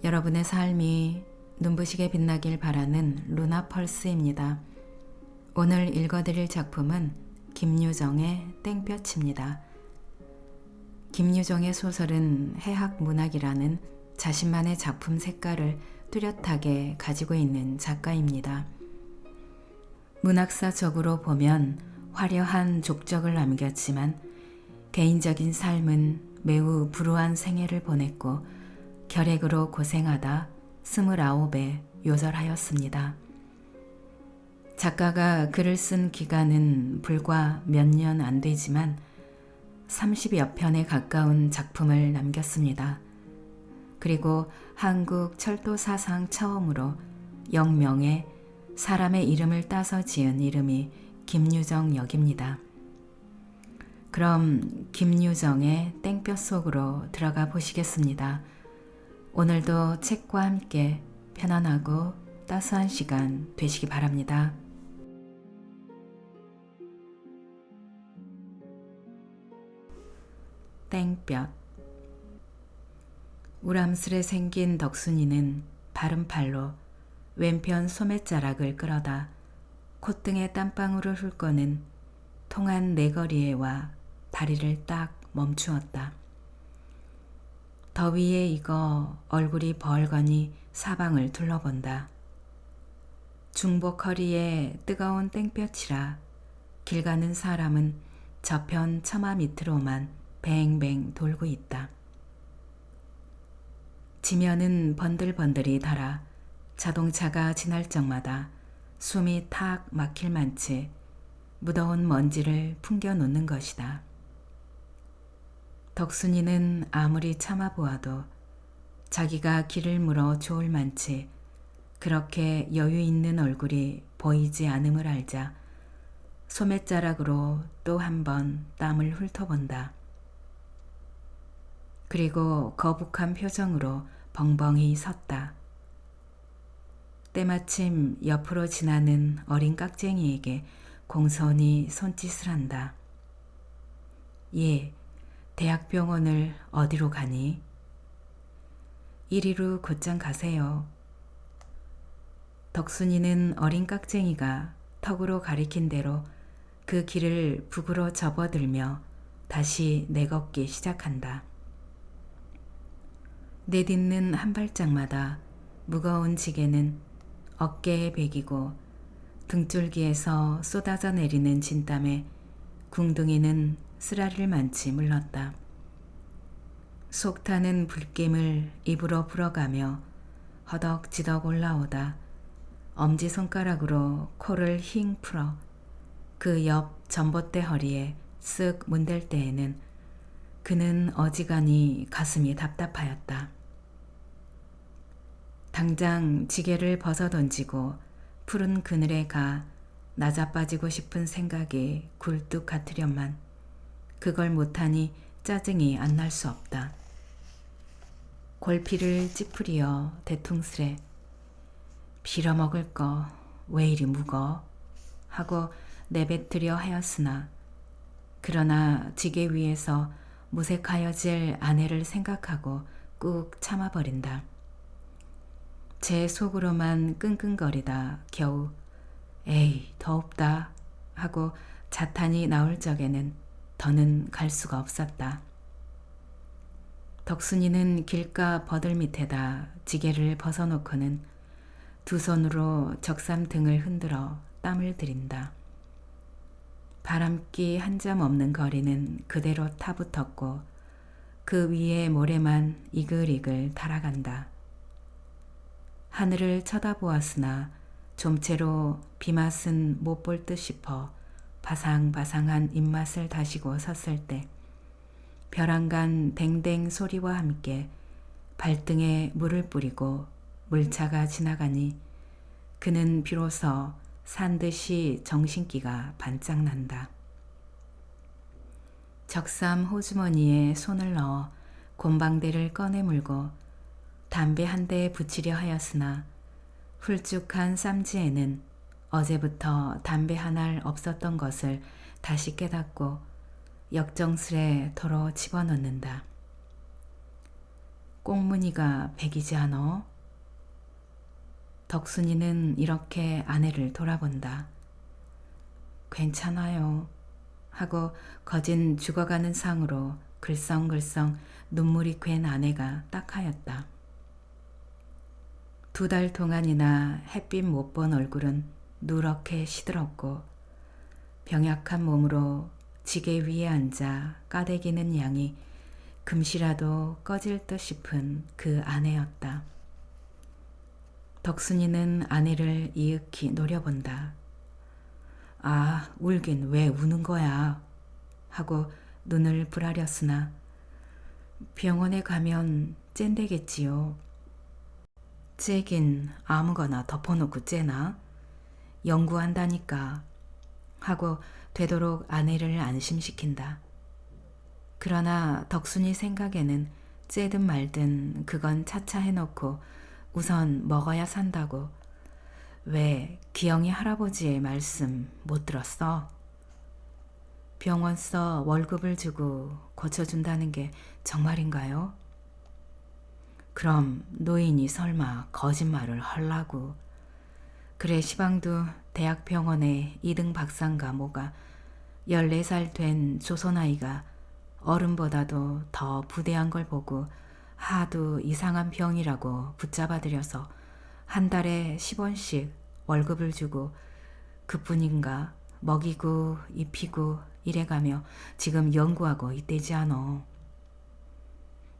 여러분의 삶이 눈부시게 빛나길 바라는 루나 펄스입니다. 오늘 읽어드릴 작품은 김유정의 땡볕입니다. 김유정의 소설은 해학 문학이라는 자신만의 작품 색깔을 뚜렷하게 가지고 있는 작가입니다. 문학사적으로 보면 화려한 족적을 남겼지만 개인적인 삶은 매우 불우한 생애를 보냈고 결핵으로 고생하다 29에 요절하였습니다. 작가가 글을 쓴 기간은 불과 몇 년 안 되지만 30여 편에 가까운 작품을 남겼습니다. 그리고 한국 철도 사상 처음으로 영명에 사람의 이름을 따서 지은 이름이 김유정 역입니다. 그럼 김유정의 땡볕 속으로 들어가 보시겠습니다. 오늘도 책과 함께 편안하고 따스한 시간 되시기 바랍니다. 땡볕. 우람스레 생긴 덕순이는 바른 팔로 왼편 소매자락을 끌어다 콧등에 땀방울을 훑고는 통한 내거리에 와 다리를 딱 멈추었다. 더위에 익어 얼굴이 벌거니 사방을 둘러본다. 중복 허리에 뜨거운 땡볕이라 길 가는 사람은 저편 처마 밑으로만 뱅뱅 돌고 있다. 지면은 번들번들이 달아 자동차가 지날 적마다 숨이 탁 막힐 만치 무더운 먼지를 풍겨놓는 것이다. 덕순이는 아무리 참아보아도 자기가 길을 물어 좋을 만치 그렇게 여유 있는 얼굴이 보이지 않음을 알자 소매자락으로 또 한 번 땀을 훑어본다. 그리고 거북한 표정으로 벙벙히 섰다. 때마침 옆으로 지나는 어린 깍쟁이에게 공손히 손짓을 한다. 예, 대학병원을 어디로 가니? 이리로 곧장 가세요. 덕순이는 어린 깍쟁이가 턱으로 가리킨 대로 그 길을 북으로 접어들며 다시 내걷기 시작한다. 내딛는 한 발짝마다 무거운 지게는 어깨에 베기고 등줄기에서 쏟아져 내리는 진땀에 궁둥이는 쓰라릴 만치 물렀다. 속 타는 불김을 입으로 불어가며 허덕지덕 올라오다 엄지손가락으로 코를 힝 풀어 그 옆 전봇대 허리에 쓱 문댈 때에는 그는 어지간히 가슴이 답답하였다. 당장 지게를 벗어던지고 푸른 그늘에 가 낮아빠지고 싶은 생각이 굴뚝 같으련만 그걸 못하니 짜증이 안 날 수 없다. 골피를 찌푸리어 대퉁스레 빌어먹을 거 왜 이리 묵어? 하고 내뱉으려 하였으나 그러나 지게 위에서 무색하여질 아내를 생각하고 꾹 참아버린다. 제 속으로만 끙끙거리다 겨우 에이 더웁다 하고 자탄이 나올 적에는 더는 갈 수가 없었다. 덕순이는 길가 버들 밑에다 지게를 벗어놓고는 두 손으로 적삼 등을 흔들어 땀을 들인다. 바람기 한 점 없는 거리는 그대로 타붙었고 그 위에 모래만 이글이글 달아간다. 하늘을 쳐다보았으나 좀채로 비맛은 못 볼 듯 싶어 바상바상한 입맛을 다시고 섰을 때 벼랑간 댕댕 소리와 함께 발등에 물을 뿌리고 물차가 지나가니 그는 비로소 산듯이 정신기가 반짝 난다. 적삼 호주머니에 손을 넣어 곰방대를 꺼내 물고 담배 한 대 붙이려 하였으나 훌쭉한 쌈지에는 어제부터 담배 한 알 없었던 것을 다시 깨닫고 역정스레 도로 집어넣는다. 꽁무니가 백이지 않어? 덕순이는 이렇게 아내를 돌아본다. 괜찮아요. 하고 거진 죽어가는 상으로 글썽글썽 눈물이 괸 아내가 딱하였다. 2달 동안이나 햇빛 못 본 얼굴은 누렇게 시들었고 병약한 몸으로 지게 위에 앉아 까대기는 양이 금시라도 꺼질 듯 싶은 그 아내였다. 덕순이는 아내를 이윽히 노려본다. 아, 울긴 왜 우는 거야? 하고 눈을 부라렸으나 병원에 가면 쨘되겠지요. 째긴 아무거나 덮어놓고 째나? 연구한다니까. 하고 되도록 아내를 안심시킨다. 그러나 덕순이 생각에는 째든 말든 그건 차차 해놓고 우선 먹어야 산다고. 왜 기영이 할아버지의 말씀 못 들었어? 병원 써 월급을 주고 고쳐준다는 게 정말인가요? 그럼 노인이 설마 거짓말을 헐라고. 그래 시방도 대학병원에 2등 박사인가 뭐가 14살 된 조선아이가 어른보다도 더 부대한 걸 보고 하도 이상한 병이라고 붙잡아들여서 한 달에 10원씩 월급을 주고 그뿐인가 먹이고 입히고 이래가며 지금 연구하고 있대지 않어.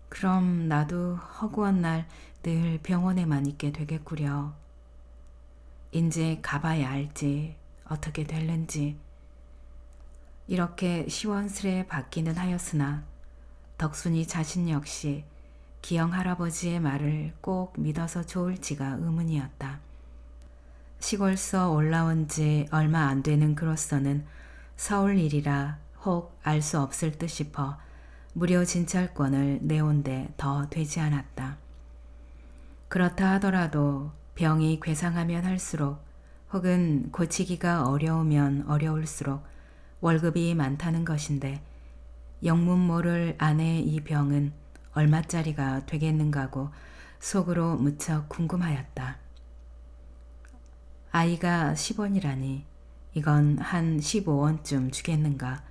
그럼 나도 허구한 날 늘 병원에만 있게 되겠구려. 인제 가봐야 알지 어떻게 될는지. 이렇게 시원스레 받기는 하였으나 덕순이 자신 역시 기영 할아버지의 말을 꼭 믿어서 좋을지가 의문이었다. 시골서 올라온 지 얼마 안 되는 그로서는 서울 일이라 혹 알 수 없을 듯 싶어 무료 진찰권을 내온데 더 되지 않았다. 그렇다 하더라도 병이 괴상하면 할수록 혹은 고치기가 어려우면 어려울수록 월급이 많다는 것인데 영문 모를 아내의 이 병은 얼마짜리가 되겠는가고 속으로 무척 궁금하였다. 아이가 10원이라니 이건 한 15원쯤 주겠는가.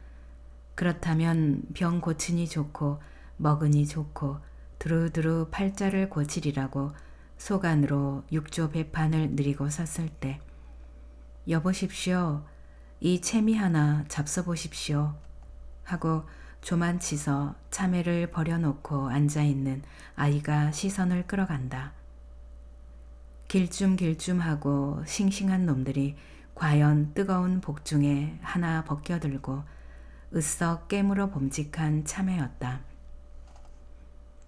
그렇다면 병 고치니 좋고 먹으니 좋고 두루두루 팔자를 고치리라고 속 안으로 육조 배판을 느리고 섰을 때 여보십시오. 이 채미 하나 잡숴보십시오. 하고 조만치서 참외를 버려놓고 앉아있는 아이가 시선을 끌어간다. 길쭉길쭉하고 싱싱한 놈들이 과연 뜨거운 복중에 하나 벗겨들고 으썩 깨물어 봄직한 참외였다.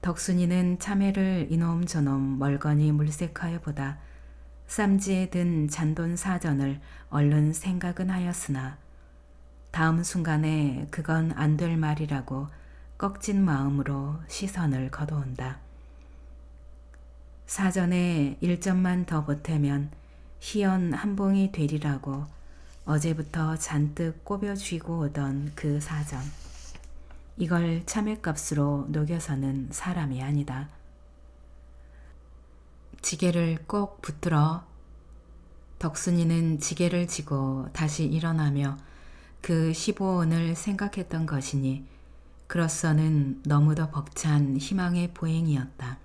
덕순이는 참외를 이놈 저놈 멀거니 물색하여 보다 쌈지에 든 잔돈 사전을 얼른 생각은 하였으나 다음 순간에 그건 안 될 말이라고 꺾진 마음으로 시선을 거두온다. 사전에 1점만 더 보태면 희연 한 봉이 되리라고 어제부터 잔뜩 꼬벼 쥐고 오던 그 사전. 이걸 참외값으로 녹여서는 사람이 아니다. 지게를 꼭 붙들어. 덕순이는 지게를 지고 다시 일어나며 그 15원을 생각했던 것이니 그로서는 너무도 벅찬 희망의 보행이었다.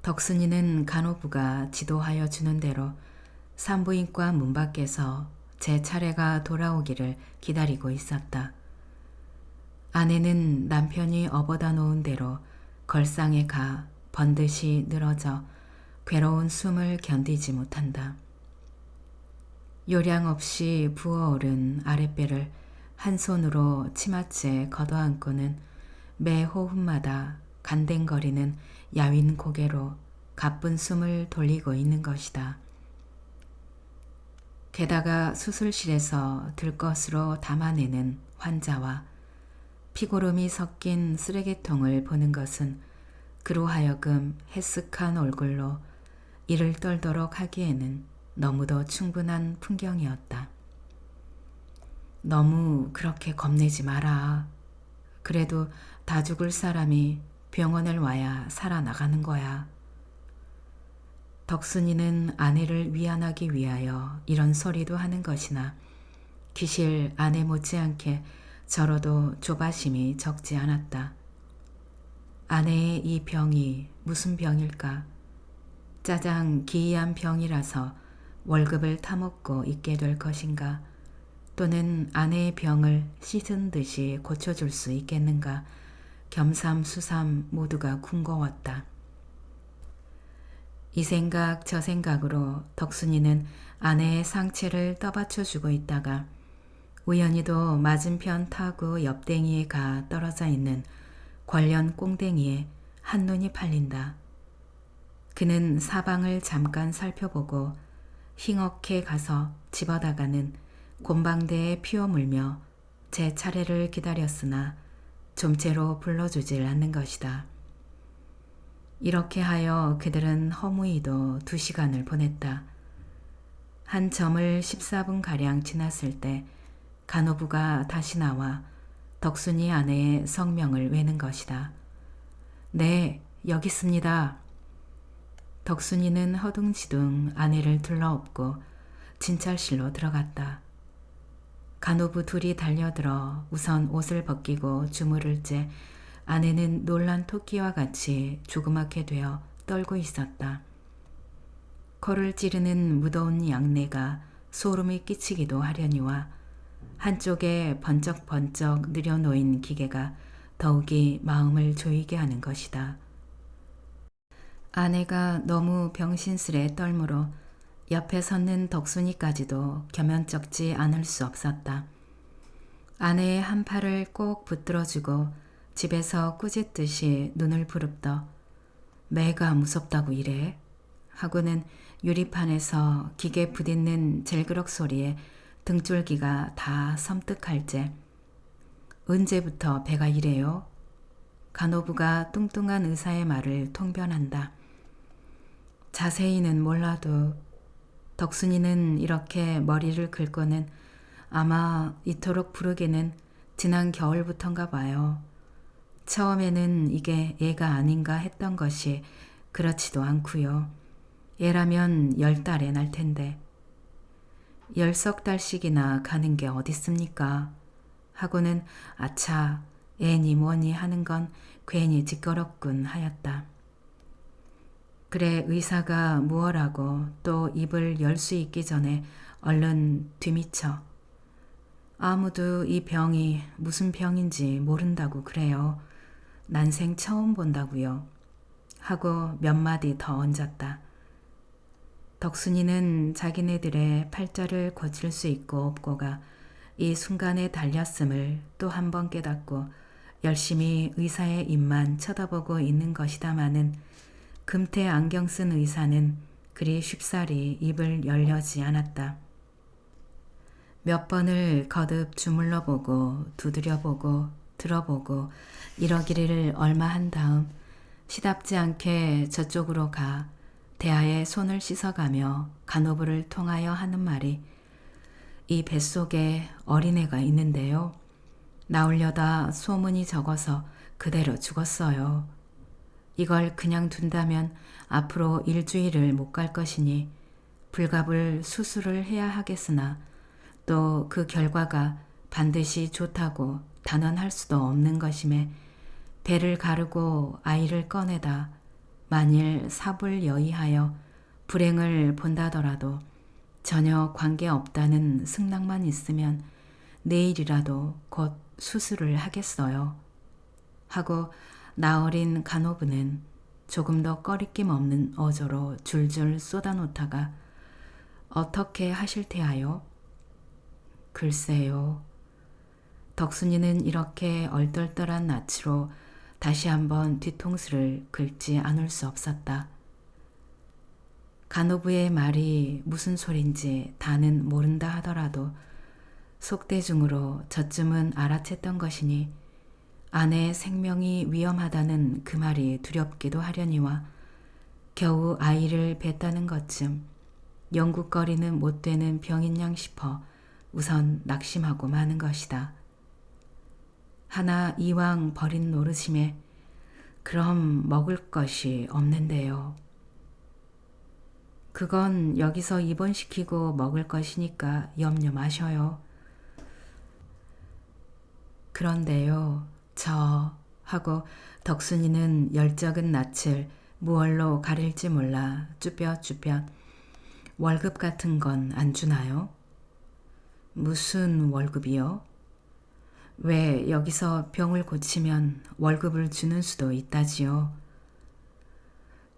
덕순이는 간호부가 지도하여 주는 대로 산부인과 문 밖에서 제 차례가 돌아오기를 기다리고 있었다. 아내는 남편이 업어다 놓은 대로 걸상에 가 번듯이 늘어져 괴로운 숨을 견디지 못한다. 요량 없이 부어오른 아랫배를 한 손으로 치마째 걷어안고는 매 호흡마다 간댕거리는 야윈 고개로 가쁜 숨을 돌리고 있는 것이다. 게다가 수술실에서 들것으로 담아내는 환자와 피고름이 섞인 쓰레기통을 보는 것은 그로 하여금 해쓱한 얼굴로 이를 떨도록 하기에는 너무도 충분한 풍경이었다. 너무 그렇게 겁내지 마라. 그래도 다 죽을 사람이 병원을 와야 살아나가는 거야. 덕순이는 아내를 위안하기 위하여 이런 소리도 하는 것이나 기실 아내 못지않게 저러도 조바심이 적지 않았다. 아내의 이 병이 무슨 병일까? 짜장 기이한 병이라서 월급을 타먹고 있게 될 것인가? 또는 아내의 병을 씻은 듯이 고쳐줄 수 있겠는가? 겸삼수삼 모두가 궁거웠다. 이 생각 저 생각으로 덕순이는 아내의 상체를 떠받쳐주고 있다가 우연히도 맞은편 타구 옆댕이에 가 떨어져 있는 관련 꽁댕이에 한눈이 팔린다. 그는 사방을 잠깐 살펴보고 힝억해 가서 집어다가는 곰방대에 피워물며 제 차례를 기다렸으나 좀채로 불러주질 않는 것이다. 이렇게 하여 그들은 허무히도 2시간을 보냈다. 한 점을 14분가량 지났을 때 간호부가 다시 나와 덕순이 아내의 성명을 외는 것이다. 네, 여기 있습니다. 덕순이는 허둥지둥 아내를 둘러엎고 진찰실로 들어갔다. 간호부 둘이 달려들어 우선 옷을 벗기고 주무를 째 아내는 놀란 토끼와 같이 조그맣게 되어 떨고 있었다. 코를 찌르는 무더운 양내가 소름이 끼치기도 하려니와 한쪽에 번쩍번쩍 느려놓인 기계가 더욱이 마음을 조이게 하는 것이다. 아내가 너무 병신스레 떨므로 옆에 섰는 덕순이까지도 겸연쩍지 않을 수 없었다. 아내의 한 팔을 꼭 붙들어주고 집에서 꾸짖듯이 눈을 부릅떠 매가 무섭다고 이래? 하고는 유리판에서 기계 부딪는 젤그럭 소리에 등줄기가 다 섬뜩할째 언제부터 배가 이래요? 간호부가 뚱뚱한 의사의 말을 통변한다. 자세히는 몰라도 덕순이는 이렇게 머리를 긁고는 아마 이토록 부르기는 지난 겨울부터인가 봐요. 처음에는 이게 애가 아닌가 했던 것이 그렇지도 않고요. 애라면 10달에 날 텐데 10석 달씩이나 가는 게 어딨습니까? 하고는 아차 애니 뭐니 하는 건 괜히 지꺼럽군 하였다. 그래 의사가 무엇라고 또 입을 열 수 있기 전에 얼른 뒤미쳐. 아무도 이 병이 무슨 병인지 모른다고 그래요. 난생 처음 본다고요. 하고 몇 마디 더 얹었다. 덕순이는 자기네들의 팔자를 고칠 수 있고 없고가 이 순간에 달렸음을 또 한 번 깨닫고 열심히 의사의 입만 쳐다보고 있는 것이다마는 금태 안경 쓴 의사는 그리 쉽사리 입을 열려지 않았다. 몇 번을 거듭 주물러보고 두드려보고 들어보고 이러기를 얼마 한 다음 시답지 않게 저쪽으로 가 대하에 손을 씻어가며 간호부를 통하여 하는 말이 이 뱃속에 어린애가 있는데요. 나오려다 소문이 적어서 그대로 죽었어요. 이걸 그냥 둔다면 앞으로 일주일을 못 갈 것이니 불갑을 수술을 해야 하겠으나 또 그 결과가 반드시 좋다고 단언할 수도 없는 것임에 배를 가르고 아이를 꺼내다 만일 사불여의하여 불행을 본다더라도 전혀 관계없다는 승낙만 있으면 내일이라도 곧 수술을 하겠어요. 하고 나어린 간호부는 조금 더 꺼리낌 없는 어조로 줄줄 쏟아놓다가 어떻게 하실 테하요? 글쎄요. 덕순이는 이렇게 얼떨떨한 낯으로 다시 한번 뒤통수를 긁지 않을 수 없었다. 간호부의 말이 무슨 소린지 다는 모른다 하더라도 속대중으로 저쯤은 알아챘던 것이니 아내의 생명이 위험하다는 그 말이 두렵기도 하려니와 겨우 아이를 뱄다는 것쯤 영국거리는 못되는 병인 양 싶어 우선 낙심하고 마는 것이다. 하나 이왕 버린 노릇임에 그럼 먹을 것이 없는데요. 그건 여기서 입원시키고 먹을 것이니까 염려 마셔요. 그런데요, 하고 덕순이는 열적은 낯을 무얼로 가릴지 몰라 쭈뼛쭈뼛 월급 같은 건 안 주나요? 무슨 월급이요? 왜 여기서 병을 고치면 월급을 주는 수도 있다지요.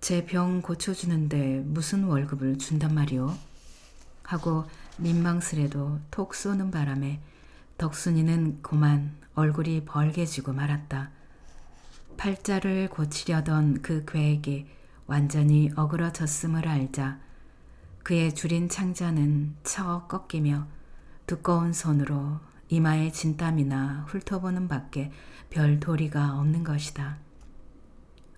제 병 고쳐주는데 무슨 월급을 준단 말이오? 하고 민망스레도 톡 쏘는 바람에 덕순이는 그만 얼굴이 벌게지고 말았다. 팔자를 고치려던 그 계획이 완전히 어그러졌음을 알자 그의 줄인 창자는 척 꺾이며 두꺼운 손으로 이마에 진땀이나 훑어보는 밖에 별 도리가 없는 것이다.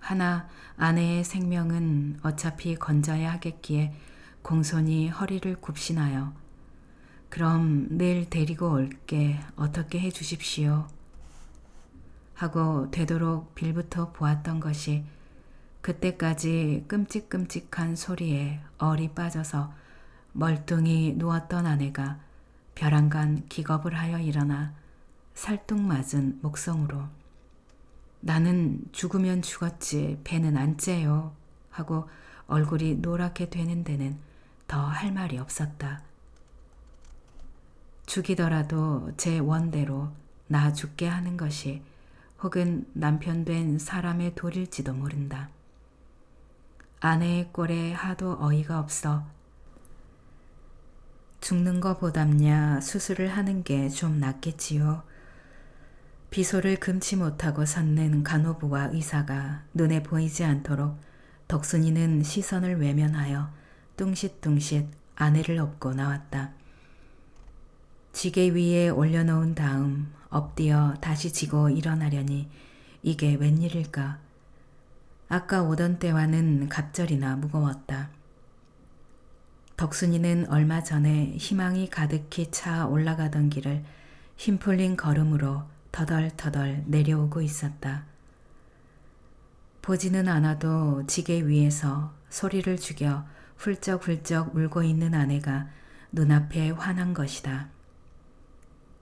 하나 아내의 생명은 어차피 건져야 하겠기에 공손히 허리를 굽신하여 그럼 내일 데리고 올게 어떻게 해 주십시오. 하고 되도록 빌부터 보았던 것이 그때까지 끔찍끔찍한 소리에 얼이 빠져서 멀뚱히 누웠던 아내가 벼랑간 기겁을 하여 일어나 살뚱맞은 목성으로 나는 죽으면 죽었지 배는 안 째요 하고 얼굴이 노랗게 되는 데는 더 할 말이 없었다. 죽이더라도 제 원대로 나 죽게 하는 것이 혹은 남편 된 사람의 도릴지도 모른다. 아내의 꼴에 하도 어이가 없어 죽는 거보담야 수술을 하는 게 좀 낫겠지요. 비소를 금치 못하고 섰는 간호부와 의사가 눈에 보이지 않도록 덕순이는 시선을 외면하여 뚱싯뚱싯 아내를 업고 나왔다. 지게 위에 올려놓은 다음 엎드려 다시 지고 일어나려니 이게 웬일일까? 아까 오던 때와는 갑절이나 무거웠다. 덕순이는 얼마 전에 희망이 가득히 차 올라가던 길을 힘 풀린 걸음으로 터덜터덜 내려오고 있었다. 보지는 않아도 지게 위에서 소리를 죽여 훌쩍훌쩍 울고 있는 아내가 눈앞에 환한 것이다.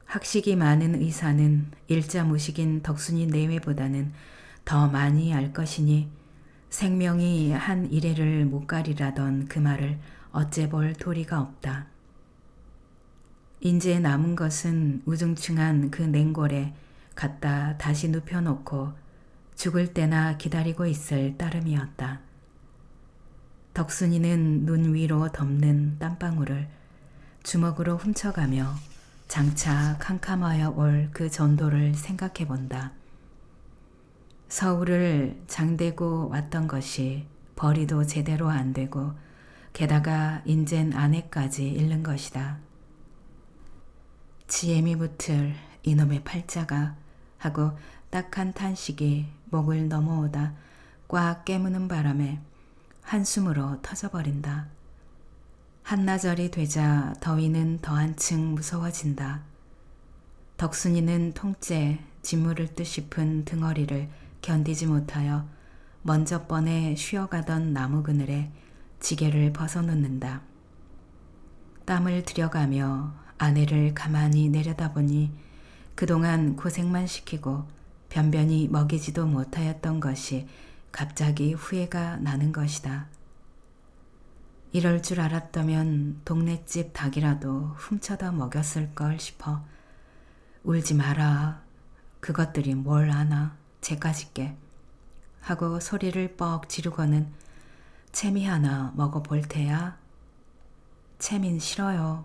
학식이 많은 의사는 일자무식인 덕순이 내외보다는 더 많이 알 것이니 생명이 한 이래를 못 가리라던 그 말을 어째 볼 도리가 없다. 인제 남은 것은 우중충한 그 냉골에 갖다 다시 눕혀놓고 죽을 때나 기다리고 있을 따름이었다. 덕순이는 눈 위로 덮는 땀방울을 주먹으로 훔쳐가며 장차 캄캄하여 올 그 전도를 생각해 본다. 서울을 장대고 왔던 것이 벌이도 제대로 안 되고 게다가 인젠 아내까지 잃는 것이다. 지엠이 붙을 이놈의 팔자가 하고 딱한 탄식이 목을 넘어오다 꽉 깨무는 바람에 한숨으로 터져버린다. 한나절이 되자 더위는 더 한층 무서워진다. 덕순이는 통째 짓무를 듯 싶은 등허리를 견디지 못하여 먼저 번에 쉬어가던 나무 그늘에 지게를 벗어놓는다. 땀을 들여가며 아내를 가만히 내려다보니 그동안 고생만 시키고 변변히 먹이지도 못하였던 것이 갑자기 후회가 나는 것이다. 이럴 줄 알았다면 동네집 닭이라도 훔쳐다 먹였을 걸 싶어 울지 마라. 그것들이 뭘 아나 쟤까짓게 하고 소리를 뻑 지르고는 채미 하나 먹어볼 테야. 채민 싫어요.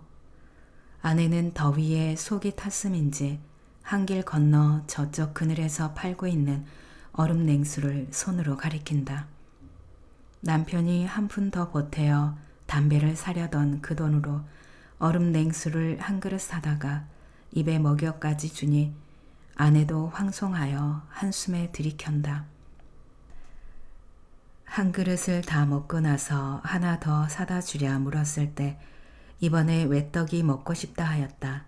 아내는 더위에 속이 탔음인지 한길 건너 저쪽 그늘에서 팔고 있는 얼음 냉수를 손으로 가리킨다. 남편이 한 푼 더 보태어 담배를 사려던 그 돈으로 얼음 냉수를 한 그릇 사다가 입에 먹여까지 주니 아내도 황송하여 한숨에 들이켠다. 한 그릇을 다 먹고 나서 하나 더 사다 주랴 물었을 때 이번에 외떡이 먹고 싶다 하였다.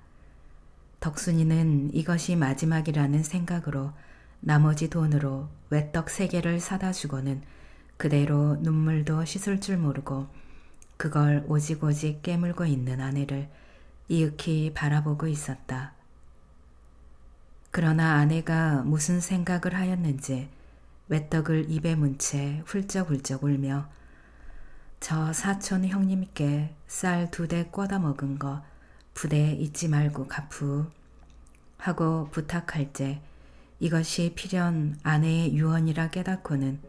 덕순이는 이것이 마지막이라는 생각으로 나머지 돈으로 외떡 3개를 사다 주고는 그대로 눈물도 씻을 줄 모르고 그걸 오직오직 깨물고 있는 아내를 이윽히 바라보고 있었다. 그러나 아내가 무슨 생각을 하였는지 외떡을 입에 문 채 훌쩍훌쩍 울며 저 사촌 형님께 쌀 2대 꿔다 먹은 거 부대 잊지 말고 갚으 하고 부탁할 때 이것이 필연 아내의 유언이라 깨닫고는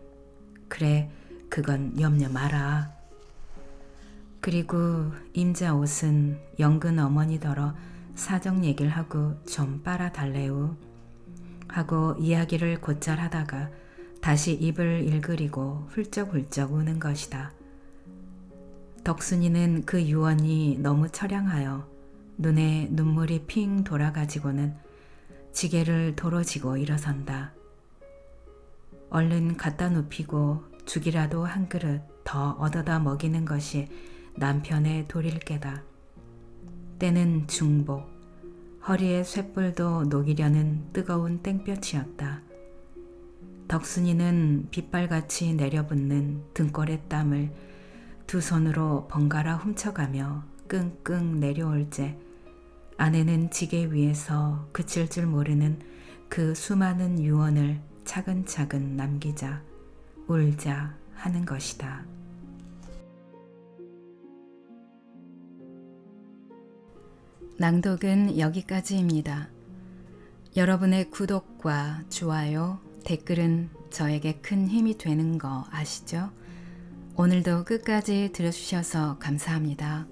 그래 그건 염려 마라. 그리고 임자 옷은 영근 어머니더러 사정 얘기를 하고 좀 빨아달래우 하고 이야기를 곧잘 하다가 다시 입을 일그리고 훌쩍훌쩍 우는 것이다. 덕순이는 그 유언이 너무 처량하여 눈에 눈물이 핑 돌아가지고는 지게를 도로 지고 일어선다. 얼른 갖다 눕히고 죽이라도 한 그릇 더 얻어다 먹이는 것이 남편의 도리를 깨다. 때는 중복, 허리에 쇳불도 녹이려는 뜨거운 땡볕이었다. 덕순이는 빗발같이 내려붙는 등골의 땀을 2손으로 번갈아 훔쳐가며 끙끙 내려올 때 아내는 지게 위에서 그칠 줄 모르는 그 수많은 유언을 차근차근 남기자 울자 하는 것이다. 낭독은 여기까지입니다. 여러분의 구독과 좋아요, 댓글은 저에게 큰 힘이 되는 거 아시죠? 오늘도 끝까지 들어주셔서 감사합니다.